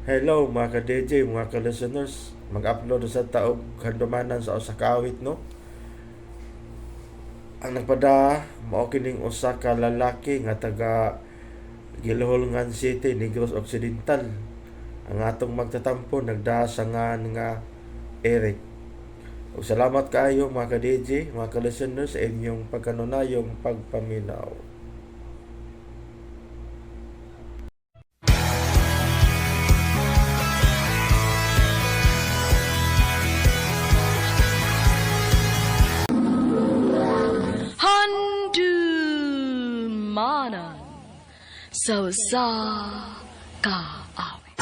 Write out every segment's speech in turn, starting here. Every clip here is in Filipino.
Hello mga ka-DJ, mga ka-listeners. Mag-upload sa taog handumanan sa usa ka awit, no? Ang nagpada mao kining usa ka lalaki nga taga Gilholngan City, Negros Occidental. Ang atong magtatampo nagdaa sa nga Eric. Ug salamat kaayo mga ka-DJ, mga ka-listeners sa inyong pagkanunayong pagpaminaw. Handumanan sa kaawit.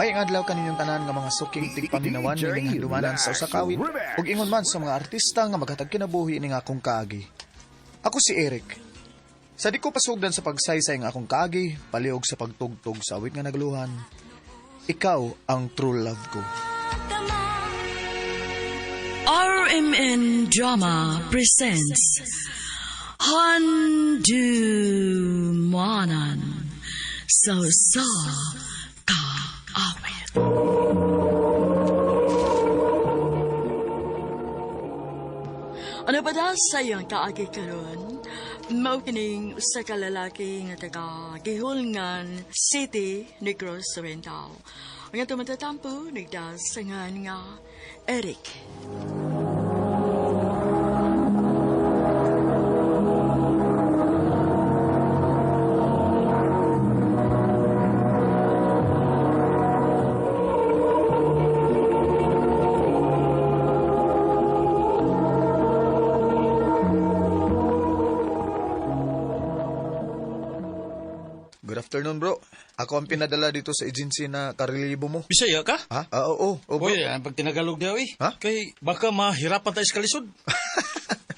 Ay ang adlaw kaninyong tanan nga mga suking tigpaminawan ning handumanan sa usa ka awit ug ingon man sa mga artista nga maghatag kinabuhi ning akong kaagi. Ako si Eric. Sa di ko pasugdan sa pagsaysay nga akong kaagi, paliog sa pagtugtog sa awit nga nagluhan. Ikaw ang true love ko. RMN Drama presents Handumanan sa kaawit. Ano ba daw sayang kaagi karon? Mao kining usa ka lalaki nga taga Gihulngan City, Negros Occidental. Ang atong matatampo nagdasangan nga Eric. Good afternoon, bro. Ako ang pinadala dito sa agency na karelibo mo. Bisaya ka? Ha? Oo, bro. Uy, pag tinagalog daw eh. Ha? Kay baka mahirapan tayo sa kalisod.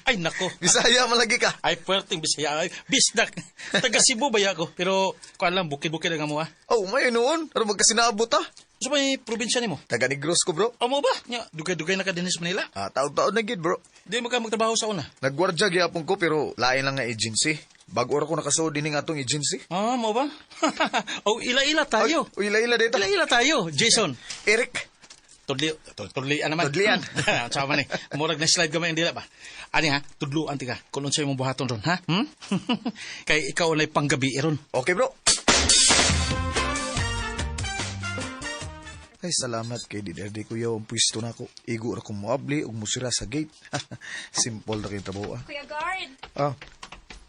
Ay, nako. Bisaya malagi ka. Ay, puwerteng Bisaya. Ay, bisdak. Taga Cebu ba ako? Pero, kuan lang, bukid-bukid ang mo, ha? Oh, may noon. Pero magkasinaabot ha. So, may probinsya ni mo? Taga Negros ko, bro. O mo ba? Nya, dugay-dugay na ka din sa Manila. Taon-taon na gid, bro. Di mo ka magtrabaho sa una. Nagwardya gyapon ko pero lain lang nga agency. Bago ra ko nakasuod din ng atong agency. Ah, mo ba? O, ila-ila tayo. Ay, ila-ila dito. Ila-ila tayo. Jason. Eric. Tudlian naman. Tudlian. Sama ni. Murag na slide gamay ang dila ba? Ani ha, tudluan ti ka. Kung unsay mong buhaton ron, ha? Hmm? Kay ikaw na panggabi ron. Okay, bro. Ay, salamat kay Diderdi Kuya ang pwisto na ako. Igo ra kong muabli ug musira sa gate. Simple na kayong trabaho, ah. Kuya Guard, Ah,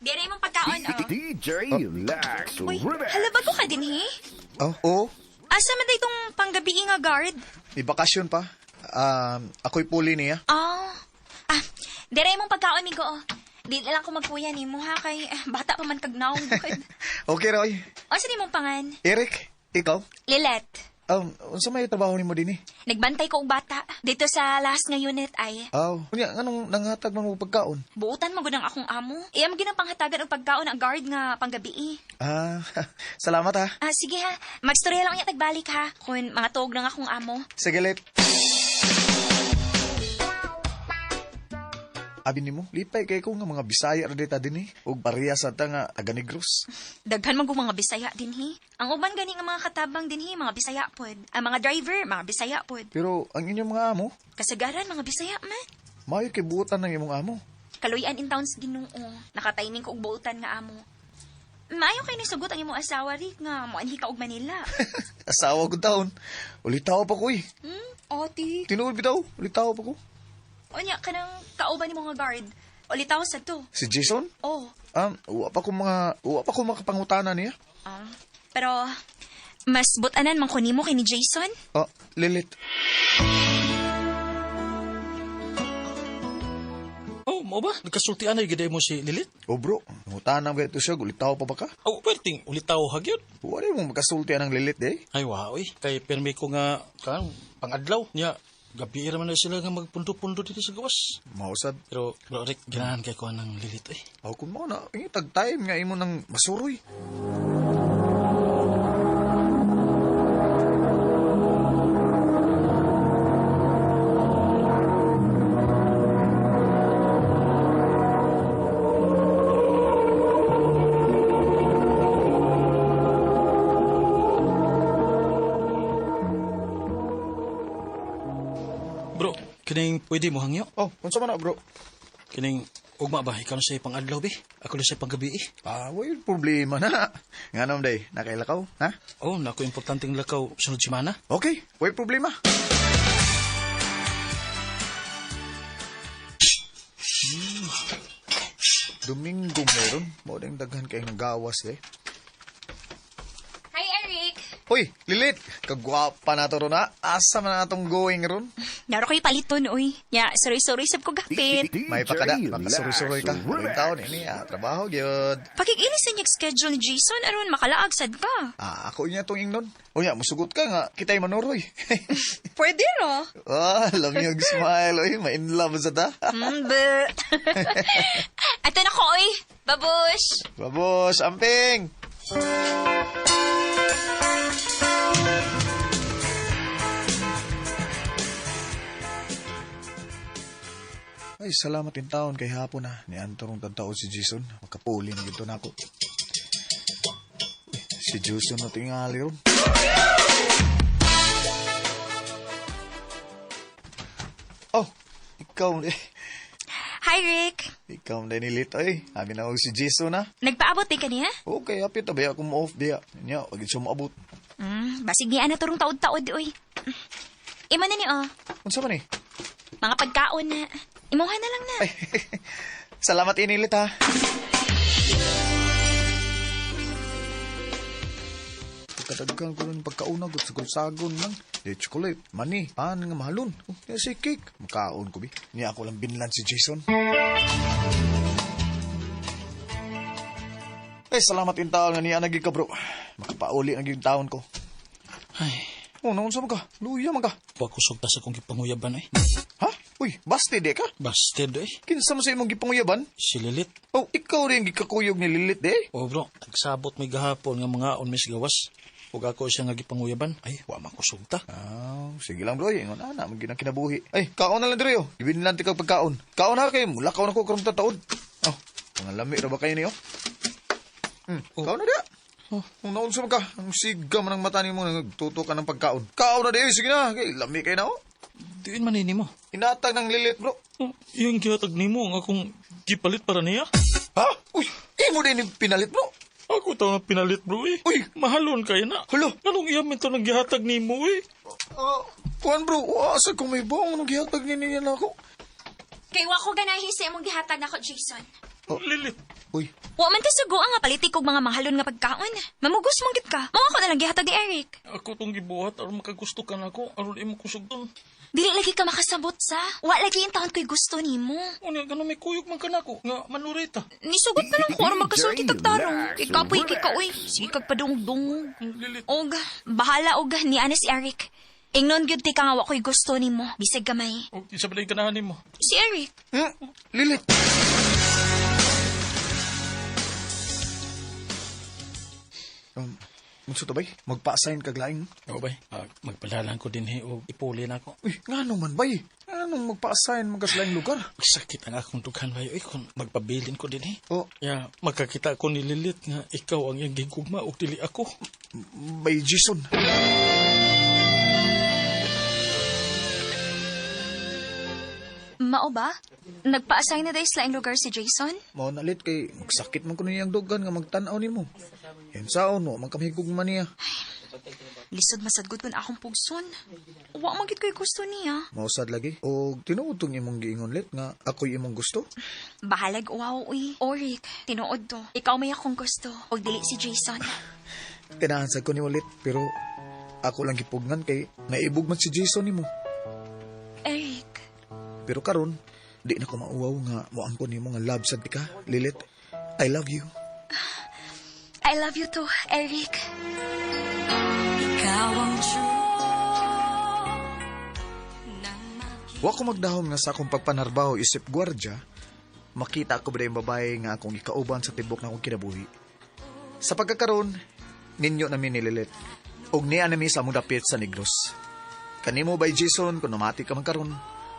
di rin mong pagkaon, DJ Lax Uy, Remix. hala bago ka din, he? oo. Asa man day itong panggabi nga guard? May bakasyon pa. Ako'y puli niya. Di rin mong pagkaon, migo, oh. Di lang ko magkuya ni mo, ha, kay bata pa man kagnaong bukod. Okay, Roy. O, saan mong pangan? Eric, ikaw? Lilet. Unsa may trabaho nimo din eh? Nagbantay ko og bata. Dito sa last nga unit ay, Unya, anong nanghatag man mo pagkaon? buutan mo ang akong amo. Iyam ginang panghatagan og pagkaon ang guard nga panggabi. Salamat ha. Sige ha, magstorya lang niya tagbalik ha. Kung mga tuog ng akong amo. Sige, Let. Abi nimo, lipay kay ko nga mga Bisaya ra dita dinhi ug parehas sa ta nga taga Negros. Daghan man mga Bisaya din hi. Ang uban gani nga mga katabang din hi, mga Bisaya pod. Ang mga driver, mga Bisaya pod. Pero ang inyong mga amo, Kasagaran, mga Bisaya man. mayo kay buutan ng imong amo. Kaluyan in towns Ginoo. Nakataining ko og buutan nga amo. Maayo kay ni sugot ang imong asawa rik nga moanhi ka og Manila. Asawa ko taon. Ulitaw pa ko eh. Oti. Tinuod bitaw, ulitaw pa ko. Onya kanang kauban nimo nga guard. Ulitaw sa to. Si Jason? Oh. Uwa pa ko makapangutana niya. Pero mas butanan man ko nimo kay ni Jason. Lilit. Oh, mo ba? Nagkasultian na giday mo si Lilit? Bro, ngutana ba ito siya, ulitaw pa ba ka? Oh, puwerteng ulitaw hagyod. Wala mo makasulti ang Lilit eh. Ay, wow, eh. Kay permi ko nga, pang-adlaw. Nya, gabi raman na sila nga magpundo-pundo dito sa gawas. Mausad. Pero, bro, Rick, ganahan kay ko ng Lilit, eh. Kung mo na, tag time nga imo ng masuroy. kining pwede mo hangyo? Oh, unsa man na, bro? Kining ugma ba? Ikaw na sa'yo pang adlaw, be? Ako na sa'yo pang gabi, eh. Way problema na. Nga naman, day. Nakailakaw, ha? Oh, naku, importanteng lakaw sunod semana. Okay, way problema. Domingo meron. Mo ding daghan kay gawas eh. Hi, Eric. Uy, Lilit, kagwapa na to ron ha. Asa man na atong going ron? Naro ko'y paliton, uy. Ya, sorry sab ko gapit. May pakada, makasuroy-suroy ka. Uling taon ini trabaho gyud. Pakikinis sa niyag schedule ni Jason, aron makalaagsad ka. Ako niya tong ingnon. Unya, musugot ka nga, kita'y manuroy. Pwede, no? Alam niyo, smile, uy, ma-in love sa ta. Ato na ko, uy. Babush. Babos, amping! Ay, salamat in taon kay hapon na. Ni Antorong tagtao si Jason. Makapuli na gito na ako. Uy, si Jason na tingali ron. Oh, ikaw eh. Hi, Rick. Ikaw na nilit ay. Abi na ako si Jason na. Nagpaabot din ka niya? Okay, hapit abay ako mo off diya. Nya, wag siya maabot. Basig niya na turong taod-taod, uy. Ima na ni, oh. Unsa man eh? Mga pagkaon na. Imuha na lang na. Ay, salamat inilit ha. Pagkadagkan ko rin pagkauna ko sagon lang. Chocolate, mani, nga mahalon. Yan si cake. Makaon ko bi. Niya ako lang binlan si Jason. Salamat in taon nga niya naging ka bro. Makapauli naging taon ko. Ay, Naunsa mo ka? Luya man ka. pakusog ta sa kong gipanguyaban, eh. Ha? Uy, basti de ka? Basted, eh. Kinsa mo sa imong gipanguyaban? Si Lilit. Oh, ikaw rin gikakuyog ni Lilit de? Oh, bro, nagsabot may gahapon nga mga onmis gawas. Huwag ako siya nga gipanguyaban. Ay, wa makusog ta. Sige lang bro, ingon na, maging kinabuhi. Ay, kaon na lang diri oh. Ibin lang ti kag pagkaon. Kaon na kayo, mula kaon ako karong tataod. Oh, mga lami ra ba kayo niyo? Kaon na dia. Kung naunsa ka, ang siga man ang mata ni mo, nagtuto ka ng pagkaon. Kaon na di, sige na, kay lami kayo na oh. Diin manini mo. Inatag ng Lilit bro. Oh, yung gihatag nimo nga akong gipalit para niya. Ha? Uy, imo din yung pinalit bro. Ako tao na pinalit, bro, eh. Uy! Mahalon kayo na. Hala! Anong iyamin to naghihatag nimo, eh? Kuan bro, asa kung may bong, anong gihatag niya na ako? Kay wa ko ganahi sa imong gihatag nako, Jason. Lilit. Uy, Wa man ta suguan nga palitik og mga mahalon nga pagkaon. Mamugos man gid ka. Mao ako na lang gihatag ni Eric. Ako tong gibuhat aron makagusto ka na ako. Aron imo kusugton. Dili lagi ka makasabot sa. Wa lagi intawon ko'y gusto nimo. Unya ganun may kuyog man ka na ako. Nga manurita. Nisugot na lang ko aron magkasulti tagtarong. Kay kapoy kay ka uy. Sige kag padungdung. Lilit. Og bahala og ni Anes Eric. Ingnon gyud ti ka nga wa ko'y gusto nimo. Bisag gamay. O, isa ba na yung ganahan nimo? Si Eric. Lilit. Munso to bay? Magpa-assign kag laing. O bay, magpalalan ko din o ipuli na ako. Uy, ngano man bay? Anong magpa-assign magkaslaing lugar? Sakit ang akong dughan bay. Uy, kung magpabilin ko din eh. Oh, Ya, magkakita ko ni Lilit nga ikaw ang iyang gigugma o dili ako. bay Jason. Mao ba? Nagpa-assign na dahil laing lugar si Jason? Mao nalit kay magsakit man ko niyang dugan nga magtan-aw nimo. Yan saon no, magkamhigog man niya. Lisod masadgod kun akong pugson. Wa man gid ko'y gusto niya. Mausad lagi. O tinuod tong imong giingon lit nga ako'y imong gusto. Bahalag uwaw uy. Oric, tinuod to. Ikaw may akong gusto. Og dili si Jason. Kinahansag ko ni ulit pero ako lang gipugnan kay naibog man si Jason nimo. Eric, Pero karon, di na ko mauwaw nga moangkon nimo nga love sad ka, Lilit. I love you. I love you too, Eric. Ikaw ang Wa ko magdahom nga sa akong pagpanarbaho isip gwardya, makita ko ba yung babae nga akong ikauban sa tibok na akong kinabuhi. Sa pagkakaroon, ninyo namin nililit. Og niya nami sa among dapit sa Negros. Kanimo by Jason, kung namati ka man karon,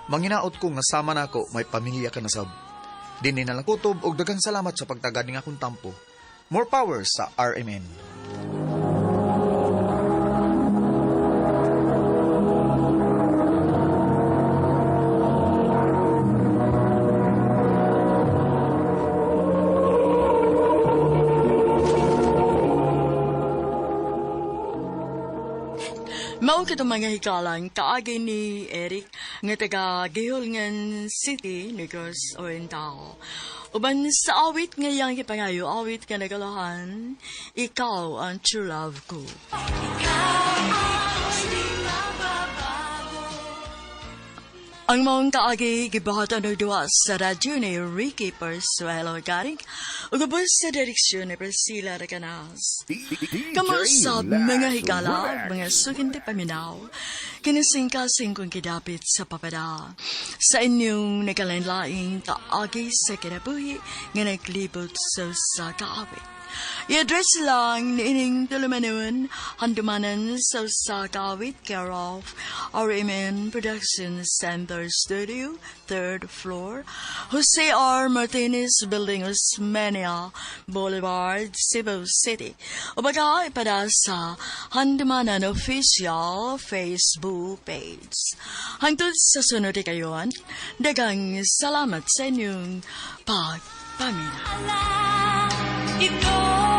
manginaot ko nga sama na ako may pamilya ka na sab. Dini na lang kutob og daghang salamat sa pagtagad ning akong tampo. More power sa RMN. kitong mga hikalang kaagi ni Eric nga taga Gihulngan City, Negros Oriental. Uban sa awit nga yang ipangayo, awit nga nagalahan, ikaw ang true love ko. Ang mong kaagi gibahatan ng duwa sa radyo ni Ricky Persuelo Garing ug ubos sa direksyon ni Priscilla Recanas. Kamusta mga higala, mga sukinti paminaw, kinasing-kasing kong kidapit sa papada sa inyong nagalanlaing kaagi sa kinabuhi nga naglibot sa kaawit. I-address lang ni ining tulumanon handumanan sa kawit care of RMN Production Center Studio, 3rd floor, Jose R. Martinez Building, Osmeña Boulevard, Cebu City. O baka ipada sa handumanan official Facebook page. Hangtod sa sunod kayon, dagang salamat sa inyong pagpamina. Ito